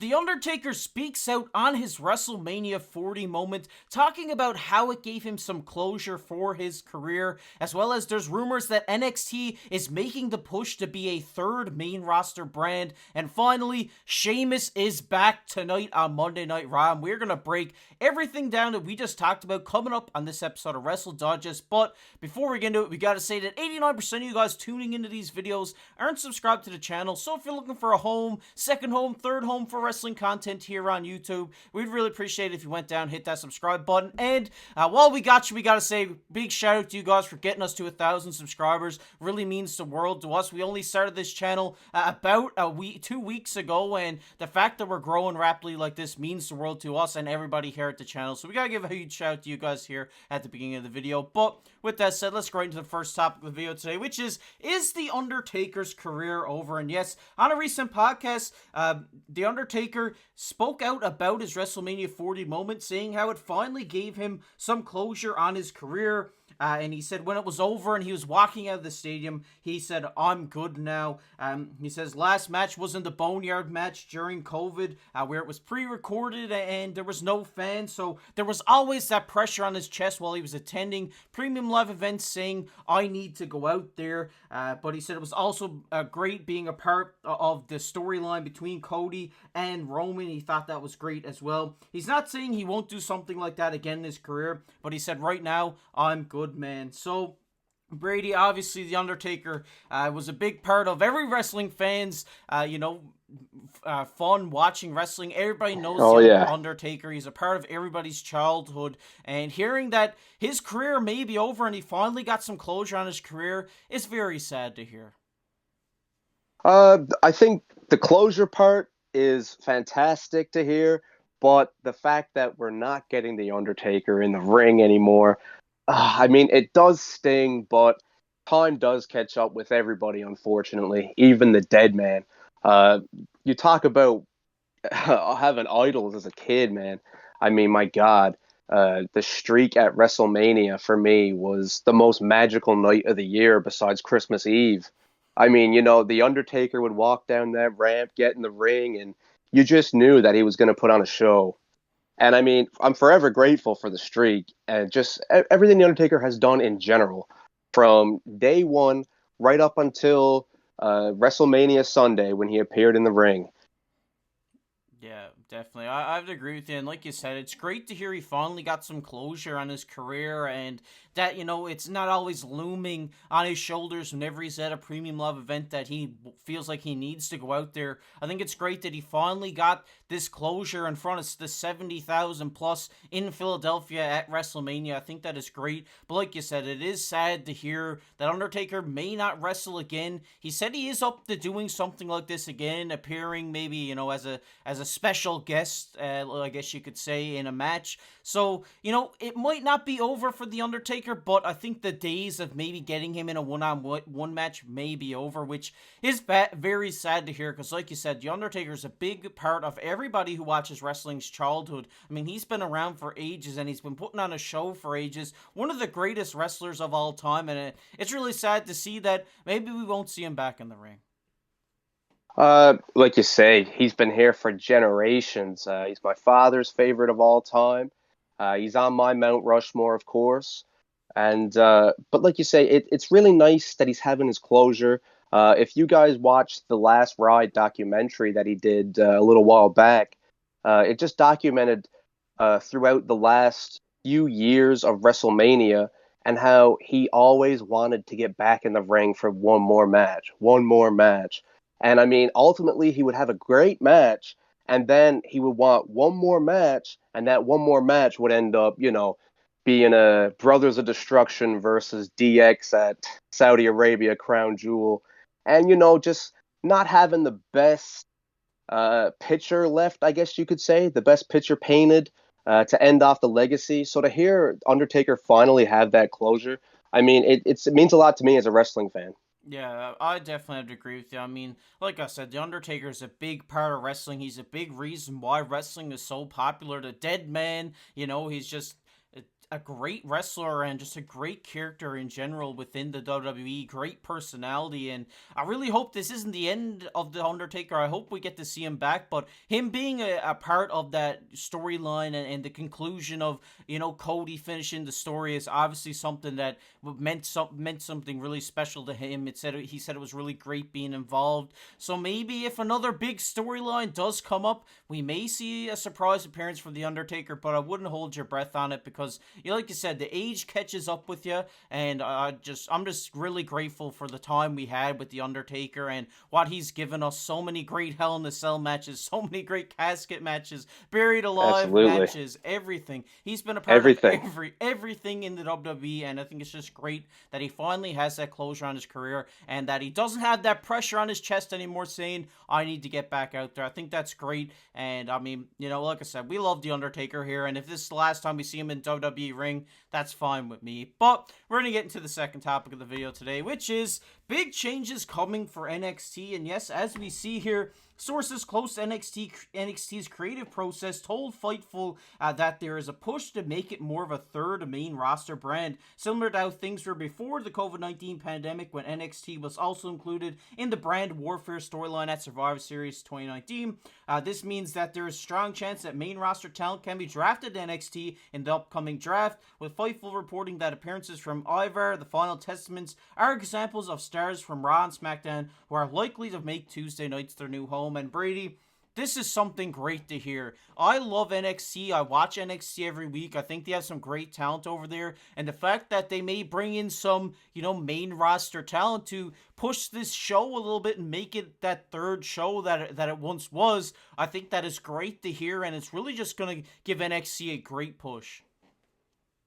The Undertaker speaks out on his WrestleMania 40 moment, talking about how it gave him some closure for his career, as well as there's rumors that NXT is making the push to be a third main roster brand. And finally, Sheamus is back tonight on Monday Night Raw, and we're going to break everything down that we just talked about coming up on this episode of Wrestle Digest. But before we get into it, we got to say that 89% of you guys tuning into these videos aren't subscribed to the channel, so if you're looking for a home, second home, third home for wrestling content here on YouTube, we'd really appreciate it if you went down, hit that subscribe button. And while we got you, we got to say big shout out to you guys for getting us to 1,000 subscribers. Really means the world to us. We only started this channel about 2 weeks ago, and the fact that we're growing rapidly like this means the world to us and everybody here at the channel. So we gotta give a huge shout out to you guys here at the beginning of the video. But with that said, let's go right into the first topic of the video today, which is The Undertaker's career over? And yes, on a recent podcast, The Undertaker spoke out about his WrestleMania 40 moment, saying how it finally gave him some closure on his career. And he said when it was over and he was walking out of the stadium, he said, "I'm good now." He says last match wasn't the Boneyard match during COVID, where it was pre-recorded and there was no fans. So there was always that pressure on his chest while he was attending premium live events, saying, "I need to go out there." But he said it was also great being a part of the storyline between Cody and Roman. He thought that was great as well. He's not saying he won't do something like that again in his career, but he said right now, "I'm good, man." So Brady, obviously The Undertaker was a big part of every wrestling fan's fun watching wrestling. Everybody knows The Undertaker. He's a part of everybody's childhood, and hearing that his career may be over and he finally got some closure on his career is very sad to hear. I think the closure part is fantastic to hear, but the fact that we're not getting The Undertaker in the ring anymore, I mean, it does sting, but time does catch up with everybody, unfortunately, even the dead man. You talk about having idols as a kid, man. I mean, my God, the streak at WrestleMania for me was the most magical night of the year besides Christmas Eve. I mean, The Undertaker would walk down that ramp, get in the ring, and you just knew that he was going to put on a show. And I mean, I'm forever grateful for the streak and just everything The Undertaker has done in general, from day one right up until WrestleMania Sunday when he appeared in the ring. Yeah, definitely. I would agree with you. And like you said, it's great to hear he finally got some closure on his career and that, it's not always looming on his shoulders whenever he's at a premium live event that he feels like he needs to go out there. I think it's great that he finally got this closure in front of the 70,000 plus in Philadelphia at WrestleMania. I think that is great. But like you said, it is sad to hear that Undertaker may not wrestle again. He said he is up to doing something like this again, appearing maybe, as a special guest, I guess you could say, in a match. So, it might not be over for The Undertaker, but I think the days of maybe getting him in a one-on-one match may be over, which is very sad to hear, because like you said, The Undertaker is a big part of everybody who watches wrestling's childhood. I mean, he's been around for ages, and he's been putting on a show for ages. One of the greatest wrestlers of all time, and it's really sad to see that maybe we won't see him back in the ring. Like you say, he's been here for generations. He's my father's favorite of all time. He's on my Mount Rushmore, of course. And but like you say, it's really nice that he's having his closure. If you guys watched the Last Ride documentary that he did a little while back, it just documented throughout the last few years of WrestleMania and how he always wanted to get back in the ring for one more match. And I mean, ultimately, he would have a great match, and then he would want one more match, and that one more match would end up, being a Brothers of Destruction versus DX at Saudi Arabia Crown Jewel. And, just not having the best picture left, I guess you could say, the best picture painted to end off the legacy. So to hear Undertaker finally have that closure, I mean, it means a lot to me as a wrestling fan. Yeah, I definitely have to agree with you. I mean, like I said, The Undertaker is a big part of wrestling. He's a big reason why wrestling is so popular. The dead man, he's just a great wrestler and just a great character in general within the WWE. Great personality, and I really hope this isn't the end of the Undertaker. I hope we get to see him back, but him being a part of that storyline and the conclusion of Cody finishing the story is obviously something that meant something really special to him. He said it was really great being involved. So maybe if another big storyline does come up, we may see a surprise appearance from the Undertaker, but I wouldn't hold your breath on it because, like you said, the age catches up with you, and I'm just really grateful for the time we had with the Undertaker and what he's given us. So many great Hell in a Cell matches, so many great casket matches, buried alive Absolutely. matches, everything. He's been a part Everything. of everything in the WWE, and I think it's just great that he finally has that closure on his career and that he doesn't have that pressure on his chest anymore saying, I need to get back out there. I think that's great. And I mean, like I said, we love The Undertaker here. And if this is the last time we see him in WWE ring, that's fine with me. But we're going to get into the second topic of the video today, which is big changes coming for NXT. And yes, as we see here, sources close to NXT's creative process told Fightful that there is a push to make it more of a third main roster brand, similar to how things were before the COVID-19 pandemic when NXT was also included in the brand warfare storyline at Survivor Series 2019. This means that there is a strong chance that main roster talent can be drafted to NXT in the upcoming draft, with Fightful reporting that appearances from Ivar, the Final Testaments, are examples of stars from Raw and SmackDown who are likely to make Tuesday nights their new home. And Brady, this is something great to hear. I love NXT. I watch NXT every week. I think they have some great talent over there. And the fact that they may bring in some, main roster talent to push this show a little bit and make it that third show that it once was, I think that is great to hear. And it's really just going to give NXT a great push.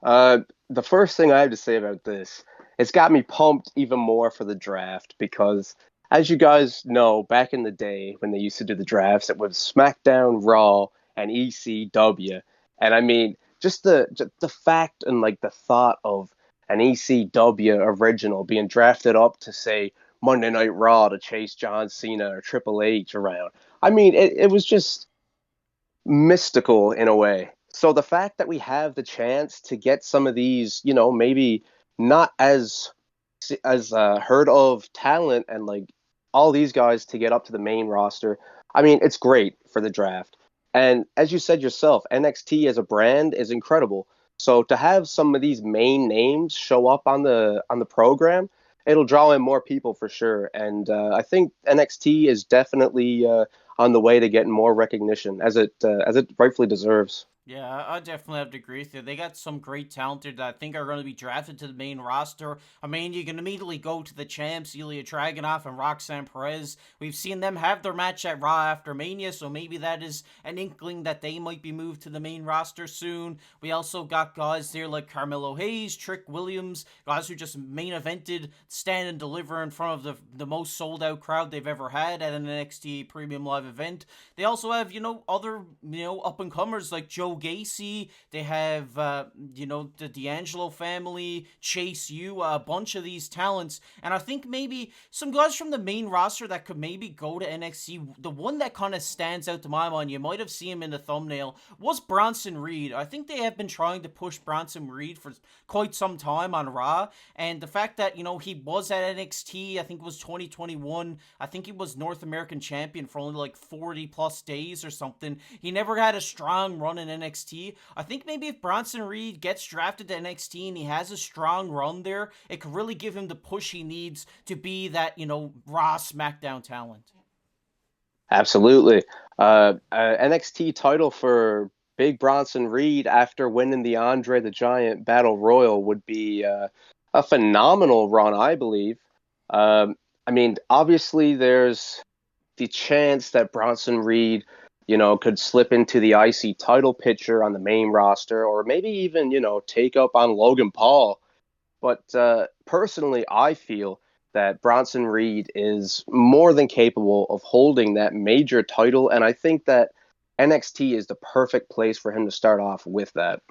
The first thing I have to say about this, it's got me pumped even more for the draft because, as you guys know, back in the day when they used to do the drafts, it was SmackDown, Raw, and ECW. And I mean, just the fact and like the thought of an ECW original being drafted up to, say, Monday Night Raw to chase John Cena or Triple H around. I mean, it was just mystical in a way. So the fact that we have the chance to get some of these, maybe not as heard of talent and like all these guys to get up to the main roster, I mean, it's great for the draft. And as you said yourself, NXT as a brand is incredible. So to have some of these main names show up on the program, it'll draw in more people for sure. And I think NXT is definitely on the way to getting more recognition as it rightfully deserves. Yeah, I definitely have to agree with you. They got some great talent there that I think are going to be drafted to the main roster. I mean, you can immediately go to the champs, Ilya Dragunov and Roxanne Perez. We've seen them have their match at Raw after Mania, so maybe that is an inkling that they might be moved to the main roster soon. We also got guys there like Carmelo Hayes, Trick Williams, guys who just main evented, stand and deliver in front of the most sold out crowd they've ever had at an NXT Premium Live event. They also have, other, up and comers like Joe Gacy. They have, the D'Angelo family, Chase U, a bunch of these talents. And I think maybe some guys from the main roster that could maybe go to NXT. The one that kind of stands out to my mind, you might have seen him in the thumbnail, was Bronson Reed. I think they have been trying to push Bronson Reed for quite some time on Raw. And the fact that, he was at NXT, I think it was 2021. I think he was North American champion for only like 40 plus days or something. He never had a strong run in NXT. I think maybe if Bronson Reed gets drafted to NXT and he has a strong run there, it could really give him the push he needs to be that, Raw SmackDown talent. Absolutely. NXT title for Big Bronson Reed after winning the Andre the Giant Battle Royal would be a phenomenal run, I believe. I mean, obviously there's the chance that Bronson Reed could slip into the IC title picture on the main roster, or maybe even, take up on Logan Paul. But personally, I feel that Bronson Reed is more than capable of holding that major title, and I think that NXT is the perfect place for him to start off with that.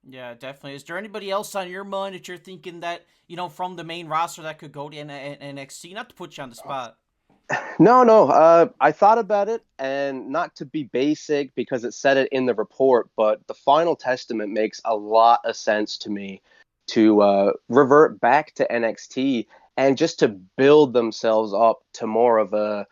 Yeah, definitely. Is there anybody else on your mind that you're thinking that, from the main roster that could go to NXT? Not to put you on the spot. No. I thought about it, and not to be basic because it said it in the report, but the final testament makes a lot of sense to me to revert back to NXT and just to build themselves up to more of a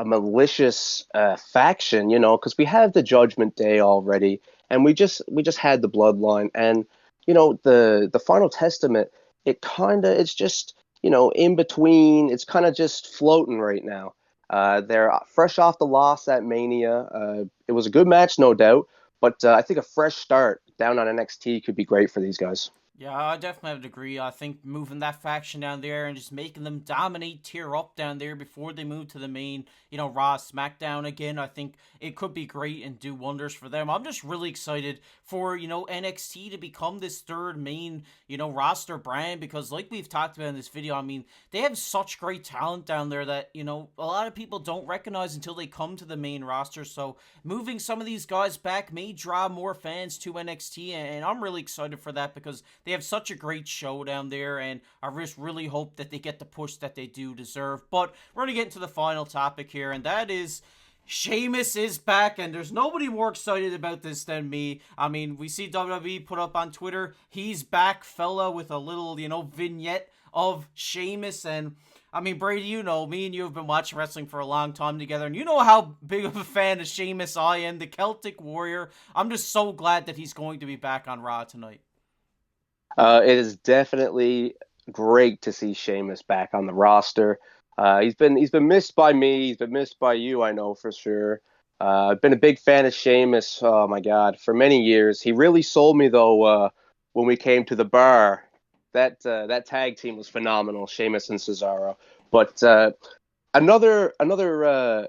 malicious faction, because we have the Judgment Day already, and we just had the Bloodline, and the final testament. It's just in between. It's kind of just floating right now. They're fresh off the loss at Mania. It was a good match, no doubt, but I think a fresh start down on NXT could be great for these guys. Yeah, I definitely would agree. I think moving that faction down there and just making them dominate, tear up down there before they move to the main, Raw, SmackDown again, I think it could be great and do wonders for them. I'm just really excited for, NXT to become this third main, roster brand because like we've talked about in this video, I mean, they have such great talent down there that, a lot of people don't recognize until they come to the main roster. So moving some of these guys back may draw more fans to NXT, and I'm really excited for that because they have such a great show down there, and I just really hope that they get the push that they do deserve. But we're going to get into the final topic here, and that is Sheamus is back, and there's nobody more excited about this than me. I mean, we see WWE put up on Twitter, he's back, fella, with a little, vignette of Sheamus, and I mean, Brady, me and you have been watching wrestling for a long time together, and you know how big of a fan of Sheamus I am, the Celtic Warrior. I'm just so glad that he's going to be back on Raw tonight. It is definitely great to see Sheamus back on the roster. He's been missed by me. He's been missed by you, I know for sure. I've been a big fan of Sheamus. Oh my God, for many years. He really sold me though when we came to the bar. That tag team was phenomenal, Sheamus and Cesaro. But another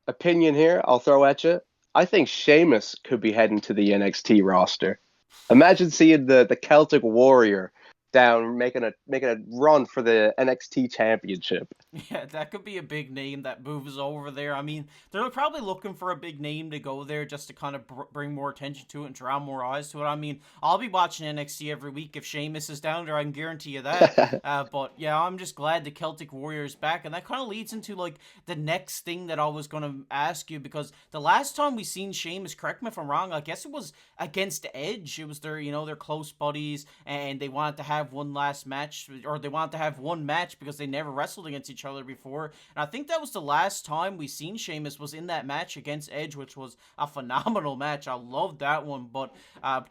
opinion here, I'll throw at you. I think Sheamus could be heading to the NXT roster. Imagine seeing the Celtic Warrior down making a run for the NXT Championship. Yeah, that could be a big name that moves over there. I mean, they're probably looking for a big name to go there just to kind of bring more attention to it and draw more eyes to it. I mean, I'll be watching NXT every week if Sheamus is down there. I can guarantee you that. But yeah, I'm just glad the Celtic Warrior is back, and that kind of leads into like the next thing that I was gonna ask you because the last time we seen Sheamus, correct me if I'm wrong, I guess it was against Edge. It was their close buddies, and they wanted to have one last match, or they wanted to have one match because they never wrestled against each other before. And I think that was the last time we seen Sheamus was in that match against Edge, which was a phenomenal match. I loved that one. But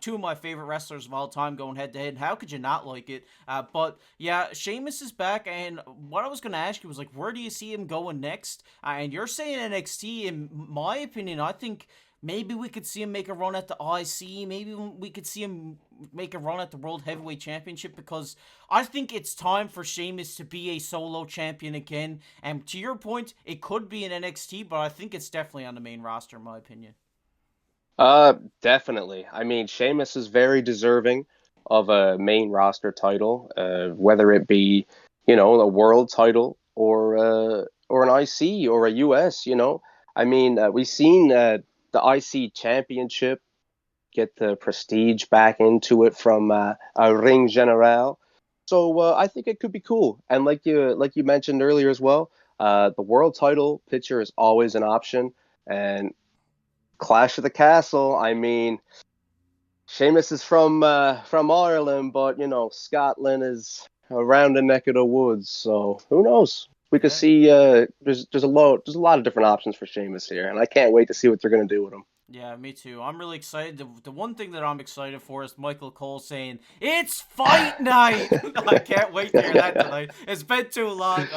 two of my favorite wrestlers of all time going head to head. How could you not like it? But yeah, Sheamus is back. And what I was going to ask you was like, where do you see him going next? And you're saying NXT. In my opinion, I think maybe we could see him make a run at the IC. Maybe we could see him make a run at the World Heavyweight Championship because I think it's time for Sheamus to be a solo champion again. And to your point, it could be in NXT, but I think it's definitely on the main roster, in my opinion. Definitely. I mean, Sheamus is very deserving of a main roster title, whether it be, a world title or an IC or a US. I mean, we've seen the IC Championship, get the prestige back into it from a Ring General. So I think it could be cool. And like you mentioned earlier as well, the world title picture is always an option. And Clash of the Castle, I mean, Sheamus is from Ireland, but Scotland is around the neck of the woods. So who knows? We could Yeah. see there's a lot of different options for Sheamus here, and I can't wait to see what they're gonna do with him. Yeah, me too. I'm really excited. The one thing that I'm excited for is Michael Cole saying, "It's fight night!" I can't wait to hear that tonight. It's been too long.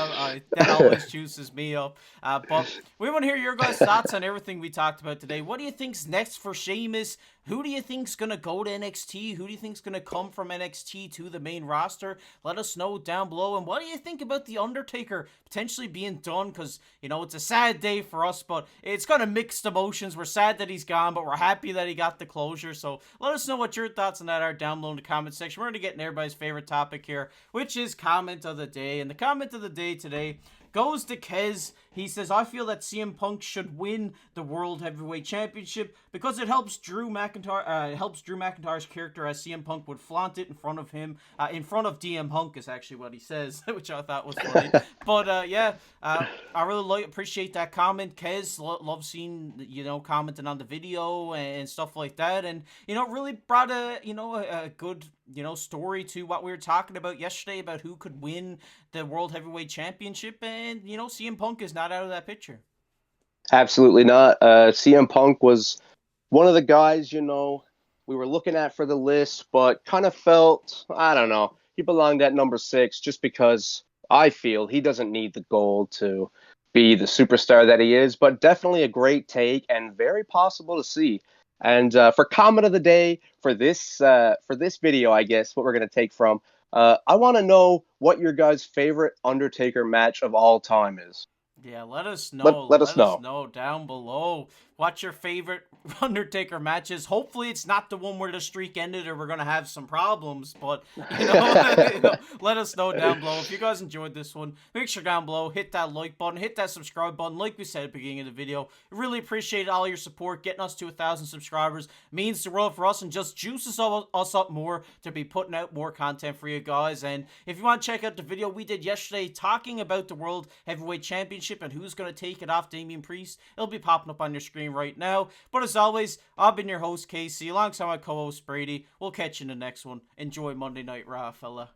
That always juices me up. But we want to hear your guys' thoughts on everything we talked about today. What do you think's next for Sheamus? Who do you think's going to go to NXT? Who do you think's going to come from NXT to the main roster? Let us know down below. And what do you think about The Undertaker potentially being done? Because, it's a sad day for us, but it's kind of mixed emotions. We're sad that he's gone, but we're happy that he got the closure. So let us know what your thoughts on that are down below in the comment section. We're going to get in everybody's favorite topic here, which is comment of the day. And the comment of the day today goes to Kez. He says, I feel that CM Punk should win the World Heavyweight Championship because it helps Drew McIntyre's character, as CM Punk would flaunt it in front of him, in front of DM Punk is actually what he says, which I thought was funny. But I really appreciate that comment. Kez, love seeing, commenting on the video and stuff like that, and really brought a good story to what we were talking about yesterday about who could win the World Heavyweight Championship, and CM Punk is not out of that picture. Absolutely not. CM Punk was one of the guys we were looking at for the list, but kind of felt, I don't know, he belonged at number 6 just because I feel he doesn't need the gold to be the superstar that he is, but definitely a great take and very possible to see. And for comment of the day for this video, I guess what we're gonna take from, I want to know what your guys' favorite Undertaker match of all time is. Yeah, let us know. Let us know down below what your favorite Undertaker match is. Hopefully it's not the one where the streak ended or we're going to have some problems, but, let us know down below. If you guys enjoyed this one, make sure down below, hit that like button, hit that subscribe button. Like we said at the beginning of the video, really appreciate all your support. Getting us to 1,000 subscribers means the world for us and just juices us up more to be putting out more content for you guys. And if you want to check out the video we did yesterday talking about the World Heavyweight Championship and who's going to take it off Damian Priest, it'll be popping up on your screen right now. But as always, I've been your host, Casey, alongside my co-host, Brady. We'll catch you in the next one. Enjoy Monday Night Raw, fella.